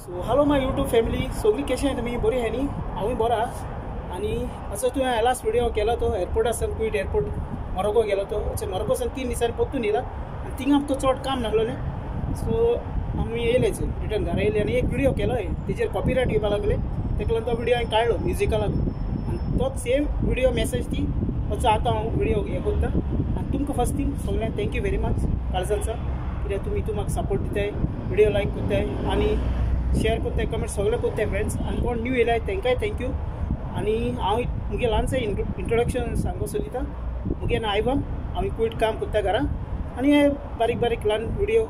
So hello my YouTube family, सगळी कशी आहे तुम्ही? बरी आहे न्ही? हांवूय बरो आहा. आणि असो तुवें लास्ट व्हिडिओ केलो तो एअरपोर्टासान, क्वीट एअरपोर्ट मोरगो गेलो तो. मोरगोसान 3 दिसांनी परतून येयला आनी थिंगा आमकां चड काम नासलें, सो आमी येयलेच रिटर्न घरा येयले आनी एक व्हिडिओ केलो तेजेर कॉपीरायट येवपा लागले. तेका लागून तो व्हिडिओ हांवें काडलो म्युजिका लागून, आनी तोच सेम व्हिडिओ मेसेज ती असो आतां हांव व्हिडिओ हे करता. आनी तुमकां फर्स्ट थिंग सगळ्यांक थँक्यू व्हेरी मच काळजांचा, कित्याक तुमी म्हाका सपोर्ट दिताय, व्हिडिओ लायक करताय आनी शेअर करताय, कमेंट सगळे करताय फ्रेंड्स. आनी कोण न्यू येयलाय तांकांय थँक्यू. आनी हांव मुगे ल्हानशें इंट्रोडक्शन सांगूंक सोदिता. मुगे नांव आयवा, हांव क्वीट काम करता घरा, आनी हे बारीक बारीक ल्हान व्हिडिओ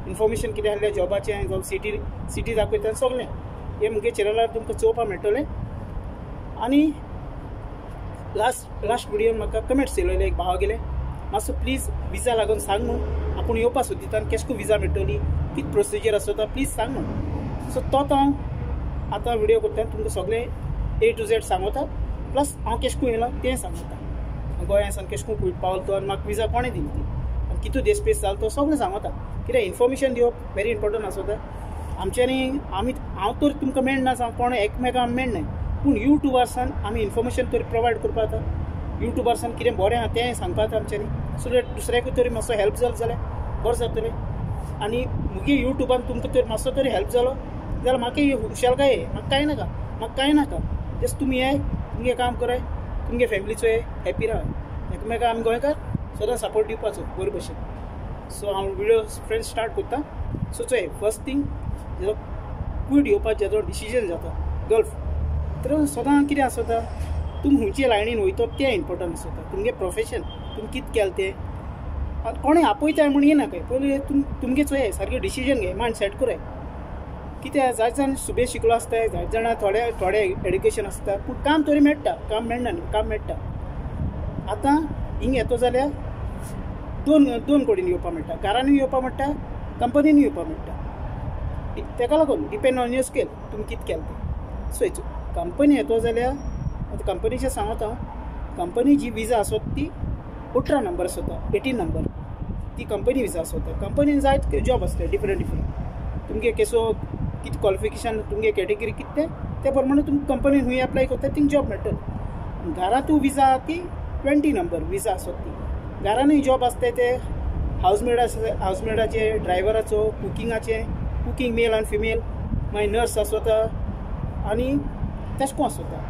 इन्फॉर्मेशन कितें आहलें जॉबाचें जावं सिटी दाखयता सगळें हे मुगे चॅनलार तुमकां चोवपाक मेळटलें. आनी लास्ट व्हिडिओन म्हाका कमेंट्स येयलेले एक भावा गेले, मातसो प्लीज विजा लागून सांग म्हणून, आपूण येवपा सोदिता आनी केश को विजा मेळटली, कितें प्रोसिजर आसता प्लीज सांग म्हणून. सो तोच हांव आतां व्हिडिओ करता, तुमकां सगळें A to Z सांगता, प्लस हांव केश को येयला तें सांगता. गोंयांसान केश को क्वीट पावलो तो आनी म्हाका विजा कोणें दिली ती आनी कितू देश पेस जालो तो सगळें सांगता. कित्याक इन्फॉर्मेशन दिवप व्हेरी इम्पॉर्टंट आसता. आमच्यांनी हांव तर तुमकां मेळना जावं कोण एकमेकांक मेळनाय, पूण युट्यूबार्सान आमी इन्फॉर्मेशन तरी प्रोवायड करपा जाता. युट्यूबार्सान कितें बरें आहा तें सांगपा जाता आमच्यांनी, सो दॅट दुसऱ्याकूय तरी मातसो हेल्प जालो जाल्यार बरें जातलें. आनी मुगे युट्यूबान तुमकां तरी मातसो तरी हेल्प जालो जाल्यार म्हाका हुशालकाय म्हाका कांय नाका. जस्ट तुमी येय, तुमगे काम कराय, तुमगे फॅमिलीचो हॅपी राहा, एकमेकांक आमी गोंयकार सदां सपोर्ट दिवपाचो बरे भशेन. सो हांव व्हिडिओ फ्रेंड्स स्टार्ट करता. सो चोय फर्स्ट थिंग जेजो क्वीट येवपाचो जेजो डिसिजन जाता गल्फ, तर सदां कितें आसता, तुमी खंयचे लायनीन वयता तें इम्पॉर्टंट आसता. तुमगे प्रोफेशन तुमी कितें केलें तें कोणें आपयताय म्हूण येनाकाय, पयलीं तुमगे चोय सारकें डिसिजन घे, मायंड सेट कराय. कित्याक जायत जाण सुबेज शिकलो आसताय, जायत जाणां थोडे एड्युकेशन आसता, पूण काम तरी मेळटा, काम मेळना न्ही, काम मेळटा. आतां हिंग येतो जाल्यार दोन कडेन येवपा मेळटा, घरानूय येवपा मेळटा, कंपनीनूय येवपा मेळटा. तेका लागून डिपेंड ऑन युअर स्कील तुमी कितें केलें तें. सो हेचो कंपनी येतो जाल्यार आतां कंपनीचें सांगता हांव, कंपनी जी विजा आसता ती 18 नंबर आसता, 18 नंबर ती कंपनी विजा आसता. कंपनीन जायत जॉब आसता डिफरंट. तुमगे केसो कितें क्वॉलिफिकेशन, तुमगे कॅटेगरी कितें ते प्रमाणे तुमकां कंपनीन खंय एप्लाय करता थिंग जॉब मेळटलो. घरा तूं विजा ती 20 नंबर विजा आसता ती. घरानूय जॉब आसता ते हावजमेडाचे, ड्रायव्हराचो, कुकींग मेल आनी फिमेल, मागीर नर्स आसता आनी तेशें को आसता.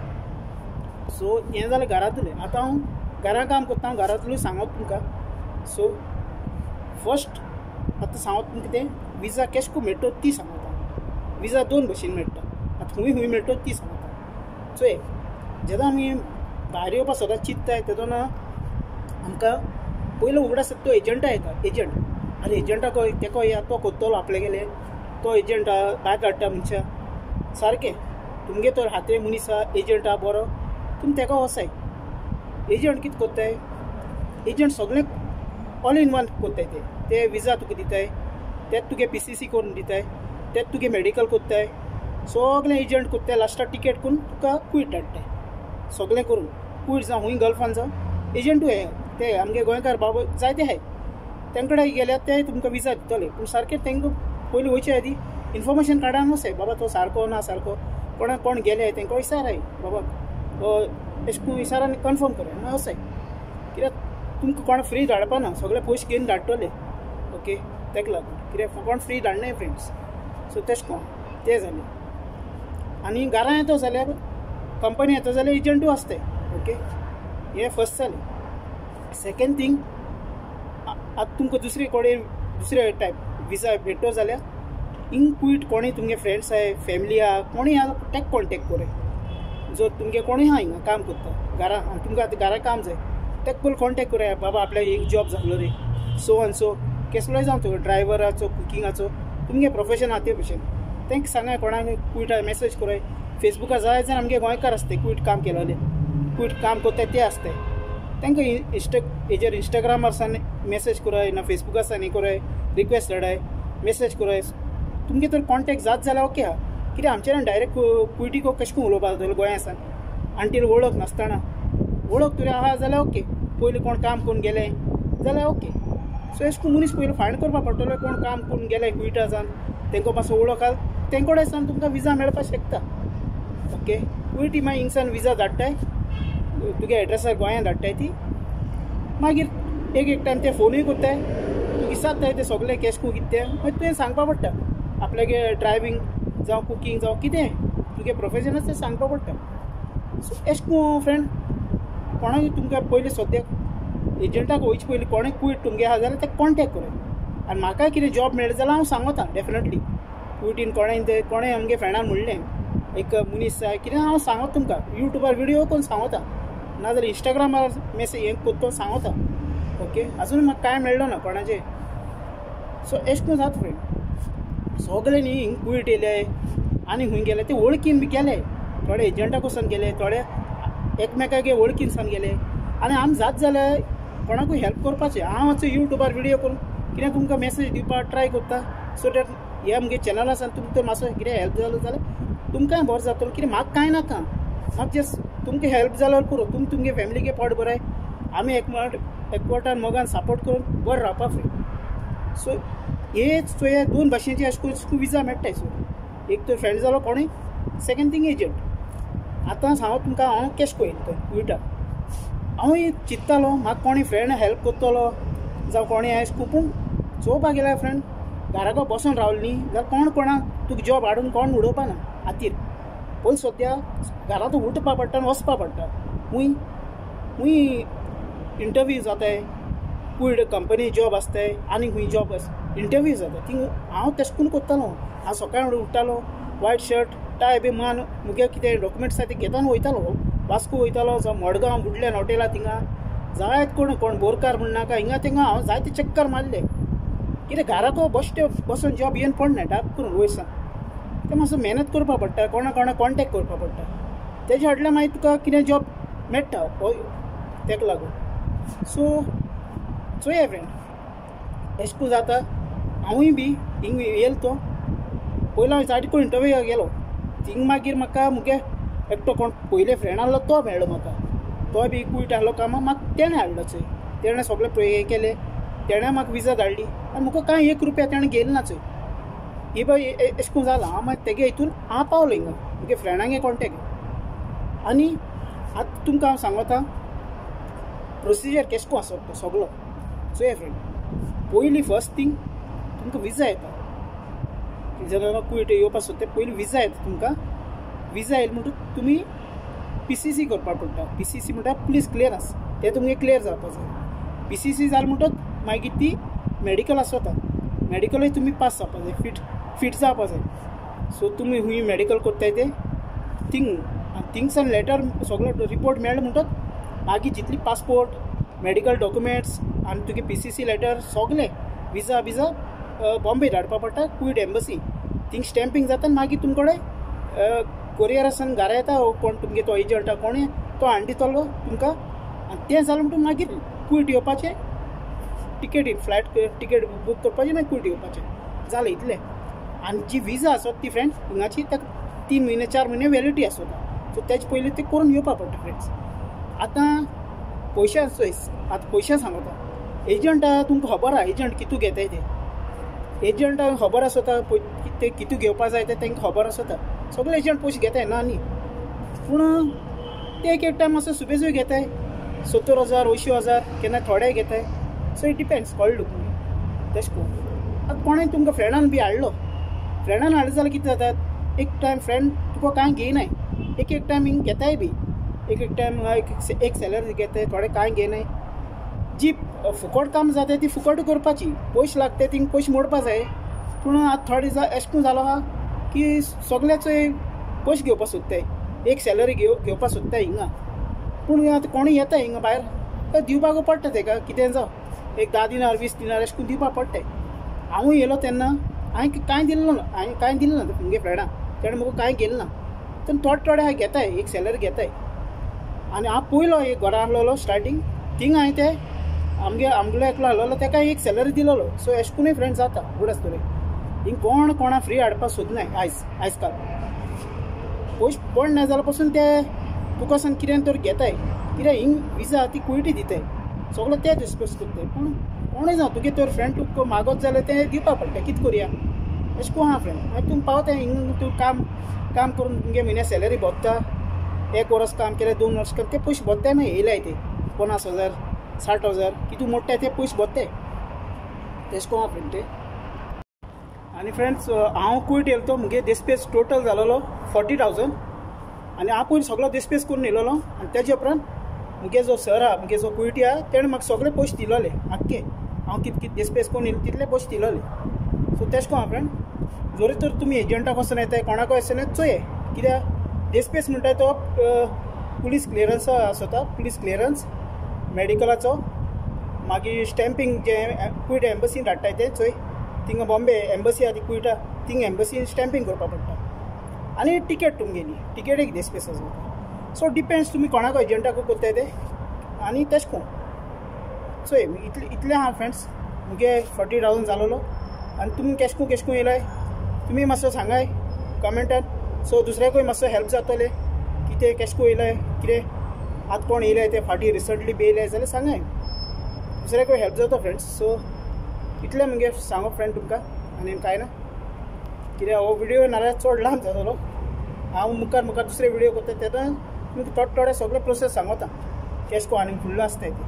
सो हें जालें घरांतलें. आतां हांव घरा काम करता, हांव घरांतलें सांगता तुमकां. सो फर्स्ट आतां सांगता तुमकां तें विजा केश को मेळटो ती सांगता. विजा 2 भशेन मेळटा, आतां खंय मेळटो ती सांगता. सो जेन्ना आमी भायर येवपा सदां चिंतताय तेदोना आमकां पयलो उगड आसता तो एजंटा येता. एजंट आनी एजंटाक तेको या तो कोत्तलो आपले गेले, तो एजंट भायर काडटा मनशां सारकें. तुमगे तर हाते मनीस आहा, एजंट आहा बरो, तुमी तेका वसाय. एजंट कितें कोत्ताय, एजंट सगळें ऑल इन वन कोत्ताय. ते विजा तुका दिताय, तेच तुगे PCC करून दिताय, तेच तुगे मेडिकल कोत्ताय, सगळें एजंट कोत्ताय. लास्टाक टिकेट करून तुका क्वीट धाडटाय, सगळें करून. क्वीट जावं खूंय गल्फान जावं एजंटूय हे ते आमगे गोंयकार बाबा जायते आहाय, तेंकडेन गेल्यार ते तुमकां विजा दितले. पूण सारकें तेंकां पयलीं वयचे आदी इन्फॉर्मेशन काडान वसाय, बाबा तो सारको ना सारको, कोण गेले तेंकां विचाराय, बाबा अशें करून विचारान कन्फर्म कराय ना वसाय. कित्याक तुमकां कोण फ्री धाडपाना, सगळे पयशे घेवन धाडटले. ओके, तेका लागून कित्याक कोण फ्री धाडनाय फ्रेंड्स. सो तेशें कोन्न तें जालें. आनी घरा येतो जाल्यार कंपनी येता जाल्यार एजंटूय आसताय. ओके, हें फर्स्ट जालें. सेकेंड थिंग, आतां तुमकां दुसरे टायप विजा मेळटो जाल्यार हिंग क्वीट कोणूय तुमगे फ्रेंड्स आहाय, फॅमिली आहा, कोणूय आहा तेका कॉन्टेक्ट कराय. जो तुमगे कोणूय आहा हिंगा काम करता घरा आनी तुमकां आतां घरा काम जाय, तेका पयलीं कॉन्टेक्ट कराय. बाबा आपल्याक एक जॉब जाल्लो रे, सो आनी सो केसलोय जावं तो ड्रायव्हराचो, कुकिंगाचो, तुमगे प्रोफेशन आहा ते भशेन तेंकां सांगाय. कोणाक क्विटा मेसेज कराय. फेसबुकार जाय जाल्यार आमगे गोंयकार आसताय क्वीट काम केलोले, क्वीट काम कोत्ताय ते आसताय. तेंकां हेजेर इंस्टाग्रामार सान मेसेज कराय, ना फेसबुकार सान हे कराय, रिक्वेस्ट धाडाय, मेसेज कराय. तुमगे तर कॉन्टेक्ट जात जाल्यार ओके आहा. कित्याक आमचे डायरेक्ट क्विटीको कशें करून उलोवपा जातलो गोंया सान, आंटील वळख नासतना. वळख तरी आहा जाल्यार ओके, पयलीं कोण काम करून गेले जाल्यार ओके. सो अशें करून मनीस पयलीं फायंड करपा पडटलो, कोण काम करून गेले क्विटा जावन तेंकां मातसो वळख तेंकोडे सान तुमकां विजा मेळपाक शकता. ओके, कुईटी मागीर हिंगसान विजा धाडटाय, तुगे एड्रेसार गोंयांत धाडटाय ती. मागीर एक टायम ते फोनूय कोत्ताय, तुका विचारताय ते सगळे केशको कितें तें. मागीर तुवें सांगपा पडटा आपल्यागे ड्रायवींग जावं कुकींग जावं कितें तुगे प्रोफेशन आसा तें सांगपा पडटा. सो एशको फ्रेंड कोणाक तुमकां पयलीं सद्याक एजंटाक वयचे पयलीं कोणें क्वीट तुमगे आहा जाल्यार तेका कॉन्टेक्ट करात. आनी म्हाका कितें जॉब मेळ्ळें जाल्यार हांव सांगता डेफिनेटली. क्विटीन कोणें आमगे फ्रेंडान म्हणलें एक मनीस जाय कितें हांव सांगता तुमकां. युट्यूबार व्हिडिओ करून सांगता, नाजाल्यार इंस्टाग्रामार मेसेज हें कोत्तो सांगता. ओके, अजून म्हाका कांय मेळ्ळो ना कोणाचें. सो एशें जाता फ्रेंड. सगळे न्ही हिंग क्वीट येयले आनी खंय गेले ते वळखीन बी गेले. थोडे एजंटा कडसून गेले, थोडे एकमेकागे वळखीन सावन गेले. आनी आमी जाता जाल्यार कोणाकूय हेल्प करपाचें. हांव आतां युट्यूबार व्हिडिओ करून कितें तुमकां मेसेज दिवपाक ट्राय करता. सो दॅट हे आमगे चॅनल आसा तुमकां मातसो कितें हेल्प जालो जाल्यार तुमकांय बरें जातलो. कितें म्हाका कांय नाका, म्हाका जस्ट तुमकां हेल्प जाल्यार पुरो. तुमगे फॅमिलीगे पोट बरें, आमी एकवटान मोगान सपोर्ट करून बरें रावपा फ्रेंड. सो हे दोन भाशेचे अशें करून विजा मेळटाय. सो एक तर फ्रेंड जालो कोणें, सेकंड थिंग एजंट. आतां सांगो तुमकां हांव केश कोयता क्विटा. हांव चिंत्तालो म्हाका कोणी फ्रेंड हेल्प करतलो जावं कोणें अशें पूण चोवपाक गेल्यार फ्रेंड घराको बसून रावलें न्ही जाल्यार कोणाक तुका जॉब हाडून कोण उडोवपा ना हातीर. पयलीं सद्या घरांत उठपा पडटा आनी वचपा पडटा. खूंय इंटरव्यू जाताय, खूंय कंपनी जॉब आसताय आनी खूंय जॉब इंटरव्यू जाता. थिंग हांव तेशें करून कोत्तालो. हांव सकाळीं उठ्ठालो, वायट शर्ट टाय बी मान मुगे कितें डॉक्युमेंट्स आसा ते घेतान वयतालो. वास्को वयतालो जावं मडगांव बुडल्यान हॉटेलां थिंगा जायत कोण बोरकार म्हण नाका हिंगा थिंगा हांव जायते चक्कर मारले. कितें घराको बश्टे बसून जॉब येवन पडना टाप करून वयरसां. तें मातसो मेहनत करपा पडटा, कोणाक कॉन्टेक्ट करपा पडटा. तेजे फाटल्यान मागीर तुका कितें जॉब मेळटा तेका लागून. सो चोया फ्रेंड एशें करून जाता. हांवूय बी हिंग येयलो तो पयलो हांव सायडीक इंटरव्यूक गेलो. थिंग मागीर म्हाका मुगे एकटो कोण पयले फ्रेंड आहलो तो मेळ्ळो म्हाका. तो बी क्वीट आहलो कामां म्हाका तेणें हाडलो चोय. तेणें सगळें हे केलें, तेणें म्हाका विजा धाडली आनी म्हाका कांय 1 रुपया तेणें गेलो ना चोय. ही बाय एशें करून जालां. हांव मागीर तेगे हितून हांव पावलो हिंगा मुगे फ्रेंडांगे कॉन्टेक्ट. आनी आतां तुमकां हांव सांगता प्रोसिजर केश को आसता तो सगळो. चोय फ्रेंड पयलीं फर्स्ट थिंग तुमकां विजा येता. जेन्ना क्वीट येवपा सोदता पयलीं विजा येता तुमकां. विजा येयलो म्हणटूच तुमी PCC करपाक पडटा. PCC म्हणल्यार पुलीस क्लियरन्स. तें तुमगे क्लियर जावपा जाय. PCC जालें म्हणटच मागीर ती मेडिकल आसता. मेडिकलूय तुमी पास जावपा जाय, फीट जावपा जाय. सो तुमी खूंय मेडिकल कोत्ताय ते थिंगसान लेटर सगळो रिपोर्ट मेळ्ळो म्हणटच मागीर जितली पासपोर्ट, मेडिकल डॉक्युमेंट्स आनी तुगे PCC लेटर सगळें विजा बिजा बॉम्बे धाडपा पडटा क्वीट एम्बसी. थिंग स्टॅम्पिंग जाता आनी मागीर तुमकडे कोरियरासान घरा येता कोण तुमगे तो एजंट कोणें तो हाडून दितलो तुमकां. आनी तें जालें म्हणटून मागीर क्वीट येवपाचें टिकेट फ्लायट टिकेट बूक करपाचें मागीर क्वीट येवपाचें जालें इतलें. आनी जी विजा आसता ती फ्रेंड हिंगाची ताका 3 म्हयने 4 म्हयने वॅलिडिटी आसता. सो तेजे पयलीं ते करून येवपा पडटा फ्रेंड्स. आतां पयशे चोयस. आतां पयशे सांगता एजंट तुमकां खबर आहा एजंट कितू घेताय ते. एजंटाक खबर आसता ते कितू घेवपा जाय ते तांकां खबर आसता. सगळे एजंट पयशे घेताय ना न्ही, पूण ते एक टायम मातसो सुबेजूय घेताय 70,000 80,000 केन्ना थोडे घेताय. सो इट डिपेंड्स कळ्ळो तुमी तेश करून. आतां कोणें तुमकां फ्रेंडान बी हाडलो, फ्रेंडान हाडलो जाल्यार कितें जाता एक टायम फ्रेंड तुका कांय घेयनाय. एक टायम हिंग घेताय बी. एक टायम एक सॅलरी घेताय, थोडे कांय घेयनाय. जी फुकट काम जाता ती फुकट करपाची. पयशे लागता थिंग पयशे मोडपा जाय. पूण आतां थोडे एशें करून जालो आहा की सगळेच पयशे घेवपा सोदताय. एक सॅलरी घेवपा सोदताय हिंगा. पूण आतां कोणूय येता हिंगा भायर दिवपाक पडटा ताका कितें जावं एक 10 दिनार 20 दिनार अशें करून दिवपाक पडटाय. हांवूय येयलो तेन्ना हांवें कांय दिल्लो ना. हांवें कांय दिल्लो ना तुमगे फ्रेंडाक. तेणें म्हाका कांय गेलें ना. तर थोडे हांवें घेताय एक सॅलरी घेताय. आनी हांव पयलो एक घरा आहलोलो स्टार्टींग थिंग हांवें ते आमगेलो एकलो आहलोलो ताका एक सॅलरी दिलोलो. सो अशें करूनय फ्रेंड जाता गूड आसतलें. हिंग कोणा फ्री हाडपाक सोदनाय आयज काल. पयशे पड ना जाल्यार पासून ते तुका सांग कितें तर घेताय. कित्याक हिंग विजा ती क्विटी दिताय सगळो ते डिस्कस करताय. पूण कोणूय जावं तुगे तर फ्रेंड तुका मागत जाल्यार तें दिवपा पडटा. कितें करया अशें को आहा फ्रेंड. मागीर तुमी पावता हिंग तूं काम करून तुमगे म्हयन्या सॅलरी भोगता. 1 वर्स काम केलें 2 वर्स केलें ते पयशे भोगताय मागीर येयलाय ते 50,000 60,000 कितू मोडटाय ते पयशे भोगताय. तेश को आहा फ्रेंड ते. आनी फ्रेंड्स हांव कुयट येयलो मुगे देस्पेस टोटल जालोलो 40,000 आनी हांव पयलीं सगळो देस्पेस करून येयलोलो. आनी तेजे उपरांत मुगे जो सर आहा मुगे जो कुयटी आहा तेणें म्हाका सगळे पयशे दिलोले आख्खे. हांव कितें देस्पेस करून येयलो तितले पयशे दिलोले. सो तेश को आहा फ्रेंड. जोरी तर तुमी एजंटाक वचून येताय कोणाकय वचून चोये कित्याक देस्पेस म्हणटाय तो पुलीस क्लियरन्स आसता. पुलीस क्लियरन्स मेडिकलाचो मागीर स्टॅम्पींग जे कुयट एम्बसीन धाडटाय ते चोय थिंगा बॉम्बे एम्बसी आहा ती कुयटा थिंगा एम्बसीन स्टॅम्पींग करपा पडटा. आनी टिकेट तुमगेली टिकेट एक देस्पेस आसा. सो डिपेंड्स तुमी कोणाक एजंटाक कोत्ताय ते. आनी तेश को चोय इतले आहा फ्रेंड्स मुगे 40,000 जालोलो. आनी तुमी केशको येयलाय तुमी मातसो सांगाय कमेंटान. सो दुसऱ्याकूय मातसो हेल्प जातले कितें केशको येयलाय कितें आतां कोण येयलाय ते फाटीं रिसंटली बी येयलाय जाल्यार सांगाय दुसऱ्याकूय हेल्प जाता फ्रेंड्स. सो इतलें मुगे सांगप फ्रेंड तुमकां आनी कांय ना कित्याक हो विडियो नाल्यार चड लांब जातलो. हांव मुखार दुसरे विडियो करता तेन्ना तुमकां थोडे सगळे प्रोसेस सांगता केशको आनी फुडलो आसताय ते.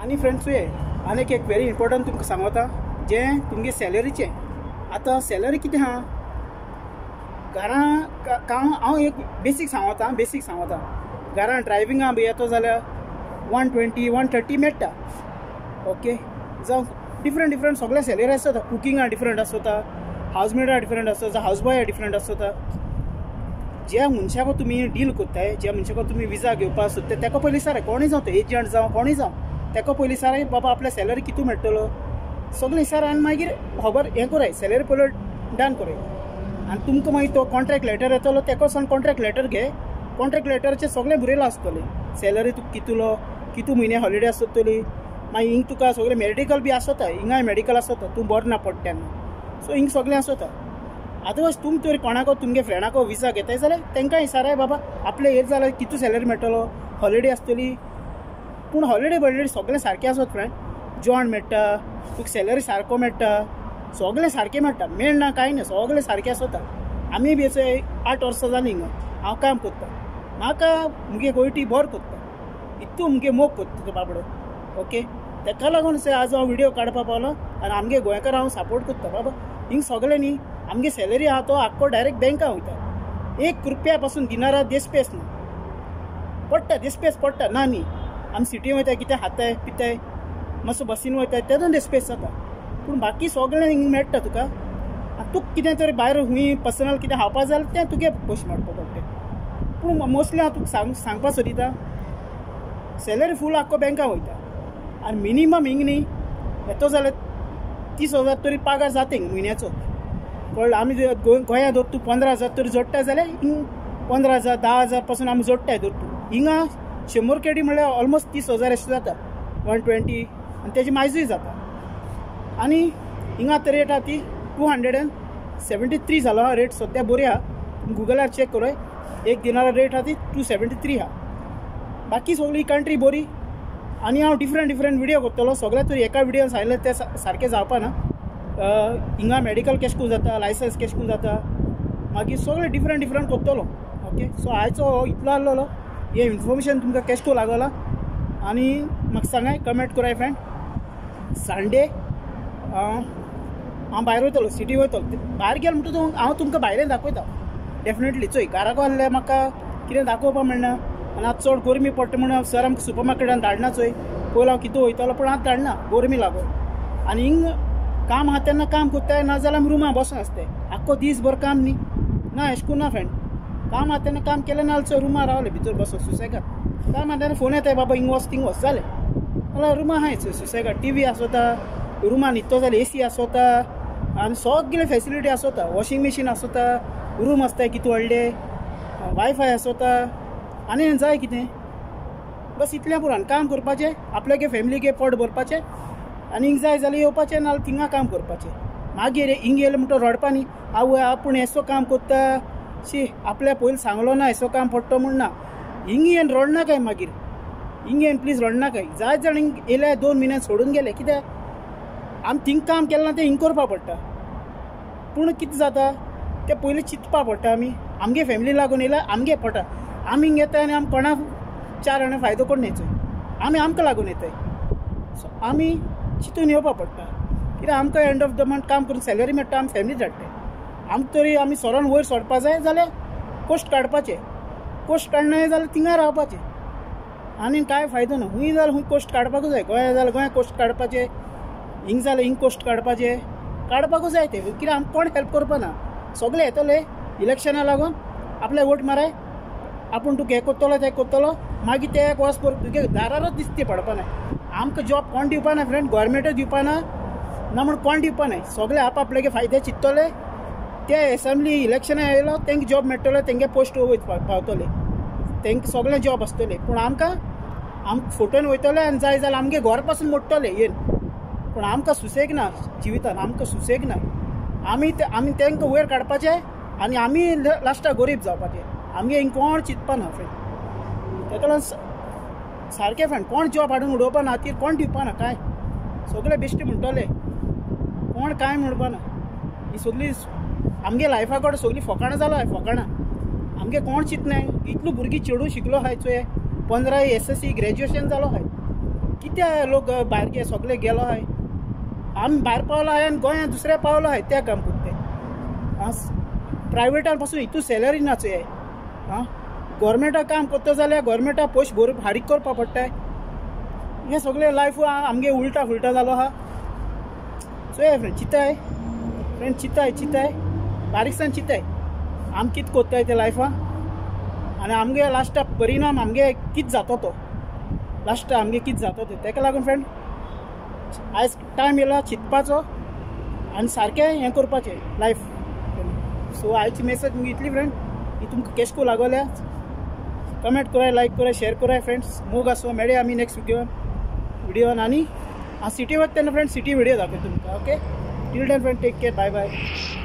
आनी फ्रेंड्स आनी एक व्हेरी इम्पोर्टंट तुमकां सांगता जें तुमगे सॅलरीचें. आतां सॅलरी कितें आहा घरां हांव एक बेसीक सांगता. घरां ड्रायविंगा बी येता जाल्यार 120 130 मेळटा. ओके जावं डिफरंट सगळे सॅलरी आसता. कुकिंगा डिफरंट आसता, हावजमेडा डिफरंट आसता, हावजबॉया डिफरंट आसता. ज्या मनशाको तुमी डील करताय ज्या मनशाको तुमी विजा घेवपाक सोदताय तेका पयलीं सारय कोणूय जावं तो एजंट जावं कोणूय जावं तेका पयलीं सारय बाबा आपल्या सॅलरी कितू मेळटलो सगळें सर. आनी मागीर खबर हें कोराय सॅलरी पयलो डन कोराय. आनी तुमकां मागीर तो कॉन्ट्रॅक्ट लेटर येतलो तेका वचून कॉन्ट्रॅक्ट लेटर घे. कॉन्ट्रॅक्ट लेटराचेर सगळें बरयलां आसतलें सॅलरी तुका कितलो कितू म्हयने हॉलिडे आसतली. मागीर हिंग तुका सगळें मेडिकल बी आसता हिंगाय मेडिकल आसता तूं बरो ना पडटा तेन्ना. सो हिंग सगळें आसता. आदरवायज तुमी तरी कोणाको तुमगे फ्रेंडाको विजा घेताय जाल्यार तांकांय विचाराय बाबा आपले येयले जाल्यार कितू सॅलरी मेळटलो हॉलिडे आसतली. पूण हॉलिडे सगळें सारकें आसत फ्रेंड. जेवण मेळटा तुका सॅलरी सारको मेळटा सगळें सारकें मेळटा. मेळना कांय ना सगळें सारकें आसता. आमी बी अशें 8 वर्सां जालीं हिंगा हांव काम करता. म्हाका मुगे गोयटी बरो करता इतू मुगे मोग करता तो बाबडो. ओके तेका लागून आज हांव विडियो काडपा पावलो आनी आमगे गोंयकार हांव सपोर्ट करता बाबा. हिंग सगळें न्ही आमगे सॅलरी आहा तो आख्खो डायरेक्ट बँकां वयता. 1 रुपया पासून दिनारा देस्पेस ना पडटा देस्पेस पडटा ना न्ही. आमी सिटी वयताय कितें खाताय पिताय मातसो बसीन वयताय तेदून देस्पेस जाता. पूण बाकी सगळें हिंग मेळटा तुका. आनी तुका कितें तरी भायर हुंय पर्सनल कितें खावपा जाल्यार तें तुगे पयशे मारपा पडटा. पूण मोस्टली हांव तुका सांगपा सोदिता सॅलरी फूल आख्खो बँकां वयता. आनी मिनिमम हिंग न्ही येतो जाल्यार 30,000 तरी पगार जाता हिंग म्हयन्याचो कळ्ळें. आमी गोंया धर तूं 15,000 तरी जोडटा जाल्यार हिंग 15,000 10,000 पासून आमी जोडटाय धर तूं. हिंगा 100 केडी म्हणल्यार ऑलमोस्ट 30,000 अशें जाता 120 आनी तेजी मायजूय जाता. आनी हिंगा आतां रेट आहा ती 273 जालो. रेट सद्या बरी आहा गुगलार चॅक करूय 1 दिनारा रेट आहा ती 273 आहा. बाकी सगळी कंट्री बरी. आनी हांव डिफरंट विडियो करतलो सगळ्या तरी एका विडियोन सांगलें तें सारकें जावपा ना. हिंगा मेडिकल केश करून जाता लायसन्स केश करून जाता मागीर सगळें डिफरंट करतलो. ओके सो आयचो इतलो आसलो हे इन्फॉर्मेशन तुमकां केश को लागला. आनी म्हाका सांगाय कमेंट कराय फ्रेंड. संडे हांव भायर वयतलो सिटी वयतलो. भायर गेलो म्हणटूच हांव तुमकां भायलें दाखयता डेफिनेटली. चोय घराको आहल्यार म्हाका कितें दाखोवपा मेळना. आनी आतां चड गरमी पडटा म्हणून सर आमकां सुपर मार्केटान धाडना चोय. पयलो हांव कितें वयतालो पूण आतां धाडना गरमी लागून. आनी हिंग काम आहा तेन्ना काम कोत्ताय ना जाल्यार आमी रुमा बसून आसताय. आख्खो दीस भर काम न्ही ना अशें करून ना फ्रेंड. काम आहा तेन्ना काम केलें ना चोय रुमा रावले भितर बसून सुसेगाद. काम आहा तेन्ना फोन येताय बाबा हिंग वच थिंग वच जालें जाल्यार रुमा आहाय चोय सुसेगाद. टीवी आसता रुमान न्हिदता जाल्यार AC आसता आनी सगळे फेसिलिटी आसता. वॉशिंग मशीन आसता रूम आसताय कितें व्हडले वायफाय आसता. आनी जाय कितें बस इतलें पुरान काम करपाचें आपल्यागे फॅमिलीगे पोट भरपाचें आनी हिंग जाय जाल्यार येवपाचें नाल्यार थिंगा काम करपाचें. मागीर हिंग येयलें म्हणटा रडपा न्ही आवय आपूण एसो काम करता शी आपल्या पयलीं सांगलो ना एसो काम पडटा म्हूण ना. हिंग येवन रडनाकाय मागीर हिंग येवन प्लीज रडनाकाय. जाय जाण हिंग येयल्यार 2 म्हयने सोडून गेले कित्याक आमी थिंग काम केलें ना तें हिंग करपा पडटा. पूण कितें जाता तें पयलीं चिंतपा पडटा आमगे फॅमिली लागून येयल्यार आमगे पोटा आमी हिंगा येताय आनी आमी कोणाक 4 जाणां फायदो कोण न्हयचोय आमकां लागून येताय सो आमी चिंतून येवपा पडटा कित्याक आमकां एंड ऑफ द मंथ काम करून सॅलरी मेळटा आमी फॅमिली धाडटाय आमकां तरी आमी सोरोन वयर सोडपा जाय जाल्यार कोश्ट काडपाचें कोश्ट काडनाय जाल्यार थिंगा रावपाचें आनी कांय फायदो ना खूंय जाल्यार खूंय कोश्ट काडपाकूच जाय गोंया जाल्यार गोंया कोश्ट काडपाचें हिंग जाल्यार हिंग कोश्ट काडपाकूच जाय तें कित्याक आमकां कोण हेल्प करपा ना सगळे येतले इलेक्शना लागून आपले वोट माराय आपूण तुका हें कोत्तलो तें कोत्तलो मागीर ते एक वर्स पर तुगे दारारूच दिसती पडपा ना आमकां जॉब कोण दिवपा ना फ्रेंड गोवोरमेंटूच दिवपा ना म्हूण कोण दिवपा ना सगळे आपआपल्यागे फायदे चिंत्तले ते एसेंब्ली इलेक्शना येयलो तेंकां जॉब मेळटले तेंगे पोस्ट पावतले तेंकां सगळे जॉब आसतले पूण आमकां फोटोन वयतले आनी जाय जाल्यार आमगे घर पासून मोडटले येन पूण आमकां सुसेग ना जिवितान आमकां सुसेग ना आमी तेंकां वयर काडपाचें आनी आमी लास्टाक गरीब जावपाचें आमगे हिंग कोण चिंतपा ना फ्रेंड तेका लागून सारकें फ्रेंड कोण जॉब हाडून उडोवपा ना ती कोण दिवपा ना कांय सगळे बेश्टे म्हणटले कोण कांय म्हणपा ना ही सगळी आमगे लायफा कडेन सगळीं फकाणां जालाय फकाणां आमगे कोण चिंतनाय इतलो भुरगीं चेडूं शिकलो हाय चोय 15 SSC ग्रॅज्युएशन जालो हाय कित्या लोक भायर सगळे गेलो हाय आमी भायर पावलो हाय आनी गोंयांत दुसऱ्या पावलो हाय त्या काम करते प्रायवेटान पासून हितू सॅलरी ना चोय गोवोरमेंटाक काम करता जाल्यार गोवोरमेंटाक पयशे भरून फारीक करपा पडटाय हें सगळें लायफ आमगे उलटा फुलटा जालो आहा चोय फ्रेंड चिंताय बारीकसाण चिंताय आमी कितें कोत्ताय ते लायफा आनी आमगे लास्टाक परिणाम आमगे कितें जाता तो लास्टाक आमगे कितें जाता तो तेका लागून फ्रेंड आयज टायम येयला चिंतपाचो आनी सारकें हें करपाचें लायफ सो आयची मेसेज मुगे इतली फ्रेंड ही तुमकां केशको लागोल्या कमेंट कराय लायक कराय शेअर कराय फ्रेंड्स मोग आसो मेळ्ळे आमी नेक्स्ट विडियोन आनी हांव सिटी वता तेन्ना फ्रेंड सिटी विडियो दाखयता तुमकां okay till then friend take care bye bye